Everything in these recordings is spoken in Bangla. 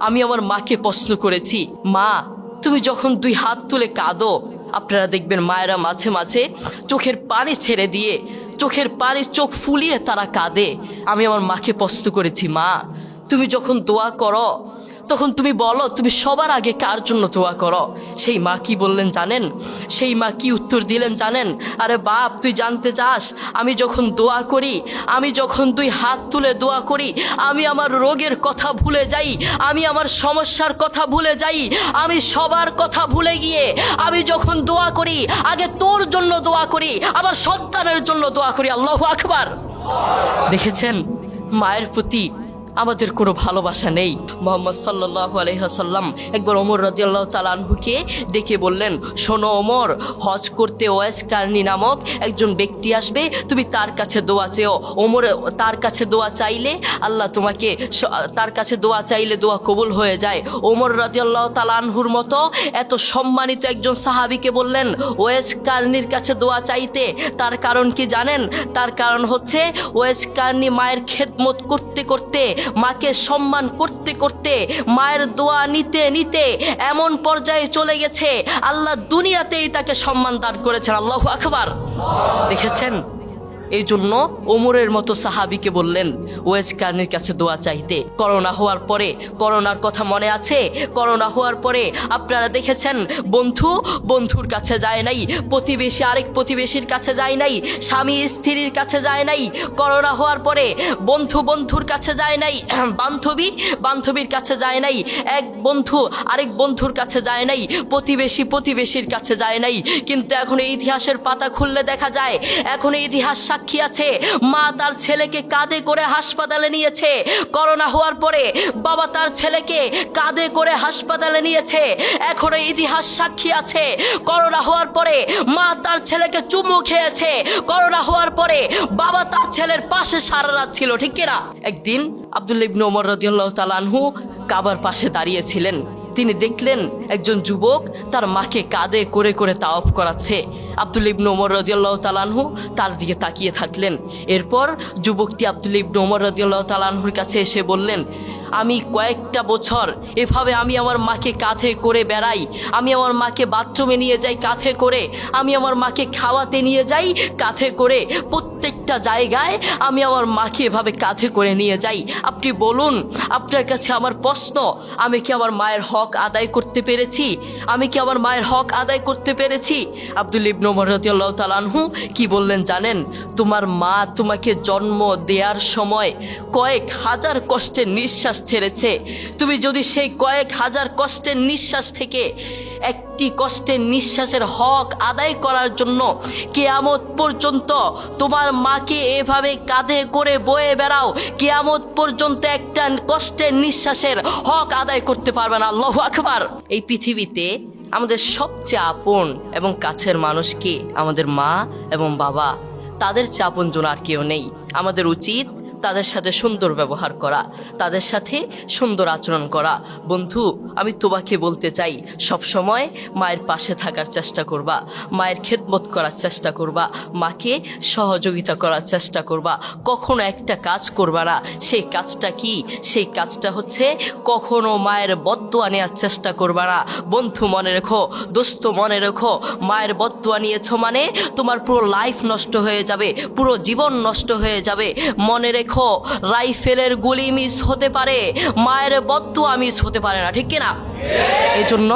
আমি আমার মাকে প্রশ্ন করেছি, মা তুমি যখন দুই হাত তুলে কাঁদো, আপনারা দেখবেন মায়েরা মাঝে মাঝে চোখের পানি ছেড়ে দিয়ে চোখের পানি চোখ ফুলিয়ে তারা কাঁদে। আমি আমার মাকে প্রশ্ন করেছি, মা তুমি যখন দোয়া করো তখন তুমি বলো তুমি সবার আগে কার জন্য দোয়া করো? সেই মা কি বললেন জানেন? সেই মা কি উত্তর দিলেন জানেন? আরে বাপ, তুই জানতে চাস আমি যখন দোয়া করি, আমি যখন দুই হাত তুলে দোয়া করি, আমি আমার রোগের কথা ভুলে যাই, আমি আমার সমস্যার কথা ভুলে যাই, আমি সবার কথা ভুলে গিয়ে আমি যখন দোয়া করি আগে তোর জন্য দোয়া করি, আমার সন্তানের জন্য দোয়া করি। আল্লাহু আকবার। দেখেছেন মায়ের প্রতি আমাদের কোনো ভালোবাসা নেই। মুহাম্মদ সাল্লাল্লাহু আলাইহি ওয়াসাল্লাম একবার ওমর রাদিয়াল্লাহু তাআলা আনহুকে ডেকে বললেন, শোনো ওমর, হজ করতে ওয়াইস কারনী নামক একজন ব্যক্তি আসবে, তুমি তার কাছে দোয়া চেও। ওমর তার কাছে দোয়া চাইলে আল্লাহ তোমাকে, তার কাছে দোয়া চাইলে দোয়া কবুল হয়ে যায়। ওমর রাদিয়াল্লাহু তাআলা আনহুর মতো এত সম্মানিত একজন সাহাবীকে বললেন ওয়াইস কারনীর কাছে দোয়া চাইতে। তার কারণ কি জানেন? তার কারণ হচ্ছে ওয়াইস কারনী মায়ের খেদমত করতে করতে, মাকে সম্মান করতে করতে, মায়ের দোয়া নিতে নিতে এমন পর্যায়ে চলে গেছে আল্লাহ দুনিয়াতেই তাকে সম্মান দান করেছেন। আল্লাহু আকবার। দেখেছেন, এই জন্য ওমরের মতো সাহাবীকে বললেন ওয়াইস কারনীর কাছে দোয়া চাইতে। করোনা হওয়ার পরে, করোনার কথা মনে আছে? করোনা হওয়ার পরে আপনারা দেখেছেন বন্ধুর কাছে যায় নাই, প্রতিবেশী আরেক প্রতিবেশীর কাছে যায় নাই, স্বামী স্ত্রীর কাছে যায় নাই। করোনা হওয়ার পরে বন্ধুর কাছে যায় নাই, বান্ধবীর কাছে যায় নাই, এক বন্ধু আরেক বন্ধুর কাছে যায় নাই, প্রতিবেশীর কাছে যায় নাই। কিন্তু এখন এই ইতিহাসের পাতা খুললে দেখা যায়, এখন এই ইতিহাস সাক্ষী আছে, মা তার ছেলেকে কাঁধে করে হাসপাতালে নিয়েছে। করোনা হওয়ার পরে বাবা তার ছেলেকে কাঁধে করে হাসপাতালে নিয়েছে। এখনো ইতিহাস সাক্ষী আছে, করোনা হওয়ার পরে মা তার ছেলেকে চুমু খেয়েছে। করোনা হওয়ার পরে বাবা তার ছেলের পাশে সারা রাত ছিল, ঠিক কিনা? একদিন আব্দুল্লাহ ইবনে ওমর রাদিয়াল্লাহু তাআলা আনহু কাবার পাশে দাঁড়িয়েছিলেন। তিনি দেখলেন একজন যুবক তার মাকে কাঁধে করে করে তাওয়াফ করাচ্ছে। আব্দুল্লাহ ইবনে ওমর রাদিয়াল্লাহু তাআলা আনহু তার দিকে তাকিয়ে থাকলেন। এরপর যুবকটি আব্দুল্লাহ ইবনে ওমর রাদিয়াল্লাহু তাআলা আনহুর কাছে এসে বললেন, আমি কয়েকটা বছর এভাবে আমি আমার মাকে কাঁধে করে বেড়াই, আমি আমার মাকে বাথরুমে নিয়ে যাই কাঁধে করে, আমি আমার মাকে খাওয়াতে নিয়ে যাই কাঁধে করে, প্রত্যেকটা জায়গায় আমি আমার মাকে এভাবে কাঁধে করে নিয়ে যাই। আপনি বলুন, আপনার কাছে আমার প্রশ্ন, আমি কি আমার মায়ের হক আদায় করতে পেরেছি? আমি কি আমার মায়ের হক আদায় করতে পেরেছি? আব্দুল্লাহ ইবনে ওমর রাদিয়াল্লাহু তাআলা আনহু কি বললেন জানেন? তোমার মা তোমাকে জন্ম দেওয়ার সময় কয়েক হাজার কষ্টের নিঃশ্বাস ছেড়েছে। তুমি যদি সেই কয়েক হাজার কষ্টের নিঃশ্বাস থেকে একটি কষ্টের নিঃশ্বাসের হক আদায় করার জন্য কিয়ামত পর্যন্ত তোমার মাকে এভাবে কাঁধে করে বয়ে বেড়াও, কিয়ামত পর্যন্ত একটা কষ্টের নিঃশ্বাসের হক আদায় করতে পারবে না। আল্লাহু আকবার। এই পৃথিবীতে আমাদের সবচেয়ে আপন এবং কাছের মানুষ কি? আমাদের মা এবং বাবা। তাদের চেয়ে আপনজন আর কেউ নেই। আমাদের উচিত তাদের সাথে সুন্দর ব্যবহার করা, তাদের সাথে সুন্দর আচরণ করা। বন্ধু, আমি তোমাকে বলতে চাই, সব সময় মায়ের পাশে থাকার চেষ্টা করবা, মায়ের খেদমত করার চেষ্টা করবা, মাকে সহযোগিতা করার চেষ্টা করবা। কখনো একটা কাজ করবা না। সেই কাজটা কি? সেই কাজটা হচ্ছে কখনো মায়ের বদদোয়া নেওয়ার চেষ্টা করবা না। বন্ধু মনে রেখো, দোস্ত মনে রেখো, মায়ের বদদোয়া নিয়েছো মানে তোমার পুরো লাইফ নষ্ট হয়ে যাবে, পুরো জীবন নষ্ট হয়ে যাবে। মনে রেখো, রাইফেলের গুলি মিস হতে পারে, মায়ের বদদোয়া মিস হতে পারে না, ঠিক কিনা? এই জন্য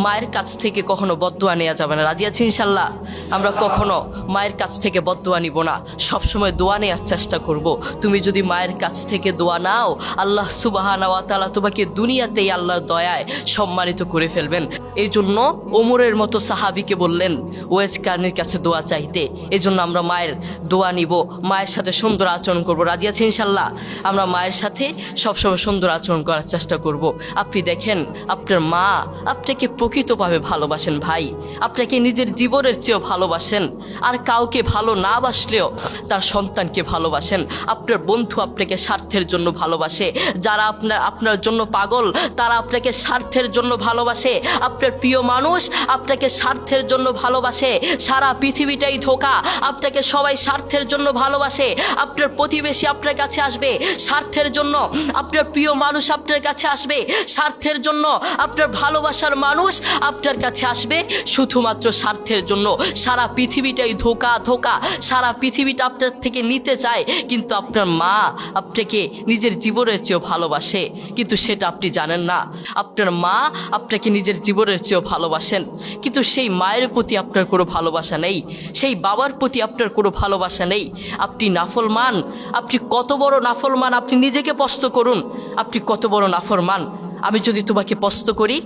মায়ের কাছ থেকে কখনো বদদোয়া নেওয়া যাবে না। রাজি আছি ইনশাল্লাহ? আমরা কখনো মায়ের কাছ থেকে বদদোয়া নিব না, সবসময় দোয়া নেওয়ার চেষ্টা করব। তুমি যদি মায়ের কাছ থেকে দোয়া নাও, আল্লাহ সুবহানাহু ওয়া তাআলা তোমাকে দুনিয়াতেই আল্লাহর দয়ায় সম্মানিত করে ফেলবেন। এই জন্য ওমরের মতো সাহাবীকে বললেন ওয়াইস কারনীর কাছে দোয়া চাইতে। এই জন্য আমরা মায়ের দোয়া নিব, মায়ের সাথে সুন্দর আচরণ করব। রাজি আছি ইনশাল্লাহ? আমরা মায়ের সাথে সবসময় সুন্দর আচরণ করার চেষ্টা করব। আপনি দেখেন আপনার মা আপনাকে প্রকৃতভাবে ভালোবাসেন ভাই, আপনাকে নিজের জীবনের চেয়েও ভালোবাসেন। আর কাউকে ভালো না বাসলেও তার সন্তানকে ভালোবাসেন। আপনার বন্ধু আপনাকে স্বার্থের জন্য ভালোবাসে, যারা আপনার জন্য পাগল তারা আপনাকে স্বার্থের জন্য ভালোবাসে। আপনার প্রিয় মানুষ আপনাকে স্বার্থের জন্য ভালোবাসে। সারা পৃথিবীটাই ধোঁকা, আপনাকে সবাই স্বার্থের জন্য ভালোবাসে। আপনার প্রতিবেশী আপনার কাছে আসবে স্বার্থের জন্য, আপনার প্রিয় মানুষ আপনার কাছে আসবে স্বার্থের জন্য, আপনার ভালোবাসার মানুষ আপনার কাছে আসবে শুধুমাত্র স্বার্থের জন্য। সারা পৃথিবীটাই ধোঁকা ধোঁকা, সারা পৃথিবীটা আপনার থেকে নিতে চায়, কিন্তু আপনার মা আপনাকে নিজের জীবনের চেয়েও ভালোবাসে, কিন্তু সেটা আপনি জানেন না। আপনার মা আপনাকে নিজের জীবনের চেয়েও ভালোবাসেন, কিন্তু সেই মায়ের প্রতি আপনার কোনো ভালোবাসা নেই, সেই বাবার প্রতি আপনার কোনো ভালোবাসা নেই। আপনি নাফরমান, আপনি কত বড় নাফরমান আপনি নিজেকে প্রশ্ন করুন, আপনি কত বড় নাফরমান। আমি যদি তোমাকে প্রশ্ন করি,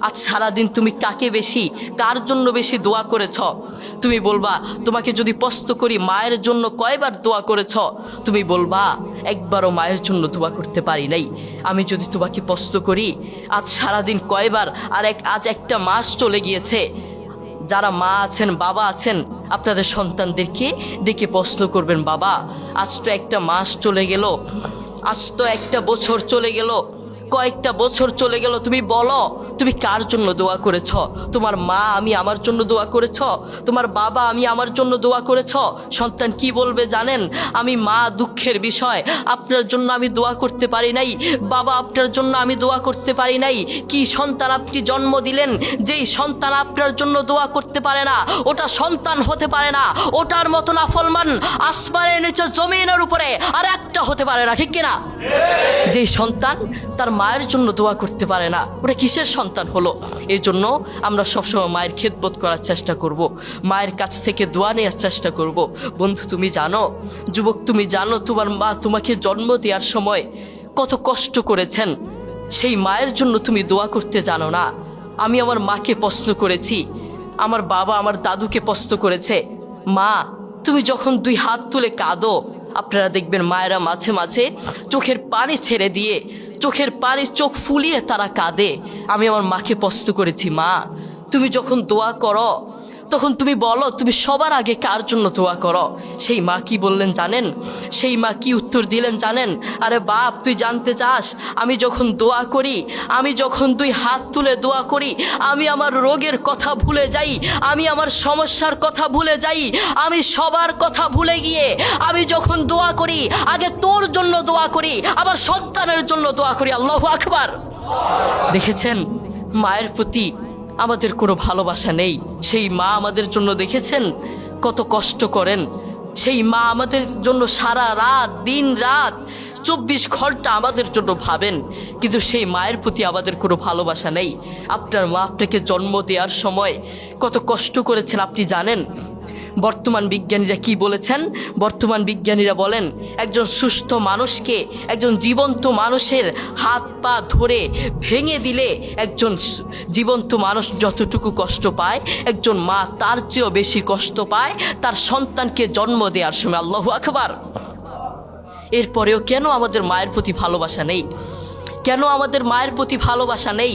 আজ সারাদিন তুমি কাকে বেশি, কার জন্য বেশি দোয়া করেছ? তুমি বলবা। তোমাকে যদি প্রশ্ন করি মায়ের জন্য কয়বার দোয়া করেছ? তুমি বলবা একবারও মায়ের জন্য দোয়া করতে পারি নাই। আমি যদি তোমাকে প্রশ্ন করি আজ সারাদিন কয়বার, আজ একটা মাস চলে গিয়েছে, যারা মা আছেন বাবা আছেন আপনাদের সন্তানদেরকে ডেকে প্রশ্ন করবেন, বাবা আজ তো একটা মাস চলে গেল, আজ তো একটা বছর চলে গেল, কয়েকটা বছর চলে গেল, তুমি বলো তুমি কার জন্য দোয়া করেছ? তোমার মা আমি আমার জন্য দোয়া করেছ? তোমার বাবা আমি আমার জন্য দোয়া করেছ? সন্তান কি বলবে জানেন? আমি মা দুঃখের বিষয়, আপনার জন্য আমি দোয়া করতে পারি নাই, বাবা আপনার জন্য আমি দোয়া করতে পারি নাই। কি সন্তান আপনি জন্ম দিলেন, যেই সন্তান আপনার জন্য দোয়া করতে পারে না ওটা সন্তান হতে পারে না। ওটার মতো নাফরমান আসমানের নিচে জমিনের উপরে আর একটা হতে পারে না, ঠিক কিনা? যেই সন্তান তার মায়ের জন্য দোয়া করতে পারে না ওটা কিসের সন্তান হলো? এই জন্য আমরা সবসময় মায়ের খেদমত করার চেষ্টা করব, মায়ের কাছ থেকে দোয়া নেওয়ার চেষ্টা করব। বন্ধু তুমি জানো, যুবক তুমি জানো, তোমার মা তোমাকে জন্ম দেওয়ার সময় কত কষ্ট করেছেন, সেই মায়ের জন্য তুমি দোয়া করতে জানো না। আমি আমার মাকে প্রশ্ন করেছি, আমার বাবা আমার দাদুকে প্রশ্ন করেছে, মা তুমি যখন দুই হাত তুলে কাঁদো, আপনারা দেখবেন মায়েরা মাঝে মাঝে চোখের পানি ছেড়ে দিয়ে চোখের পানি চোখ ফুলিয়ে তারা কাঁদে। আমি আমার মাকে প্রশ্ন করেছি, মা তুমি যখন দোয়া করো তখন তুমি বলো তুমি সবার আগে কার জন্য দোয়া করো? সেই মা কি বললেন জানেন? সেই মা কি উত্তর দিলেন জানেন? আরে বাপ তুই জানতে চাস, আমি যখন দোয়া করি, আমি যখন দুই হাত তুলে দোয়া করি, আমি আমার রোগের কথা ভুলে যাই, আমি আমার সমস্যার কথা ভুলে যাই, আমি সবার কথা ভুলে গিয়ে আমি যখন দোয়া করি আগে তোর জন্য দোয়া করি, আবার সন্তানের জন্য দোয়া করি। আল্লাহু আকবার। দেখেছেন মায়ের প্রতি আমাদের কোনো ভালোবাসা নেই। সেই মা আমাদের জন্য দেখেছেন কত কষ্ট করেন, সেই মা আমাদের জন্য সারা রাত দিন রাত 24 ঘন্টা আমাদের জন্য ভাবেন, কিন্তু সেই মায়ের প্রতি আমাদের কোনো ভালোবাসা নেই। আপনার মা আপনাকে জন্ম দেওয়ার সময় কত কষ্ট করেছেন আপনি জানেন? বর্তমান বিজ্ঞানীরা কি বলেছেন? বর্তমান বিজ্ঞানীরা বলেন একজন সুস্থ মানুষকে, একজন জীবন্ত মানুষের হাত পা ধরে ভেঙে দিলে একজন জীবন্ত মানুষ যতটুকু কষ্ট পায়, একজন মা তার চেয়েও বেশি কষ্ট পায় তার সন্তানকে জন্ম দেওয়ার সময়। আল্লাহু আকবার। এরপরেও কেন আমাদের মায়ের প্রতি ভালোবাসা নেই? কেন আমাদের মায়ের প্রতি ভালোবাসা নেই?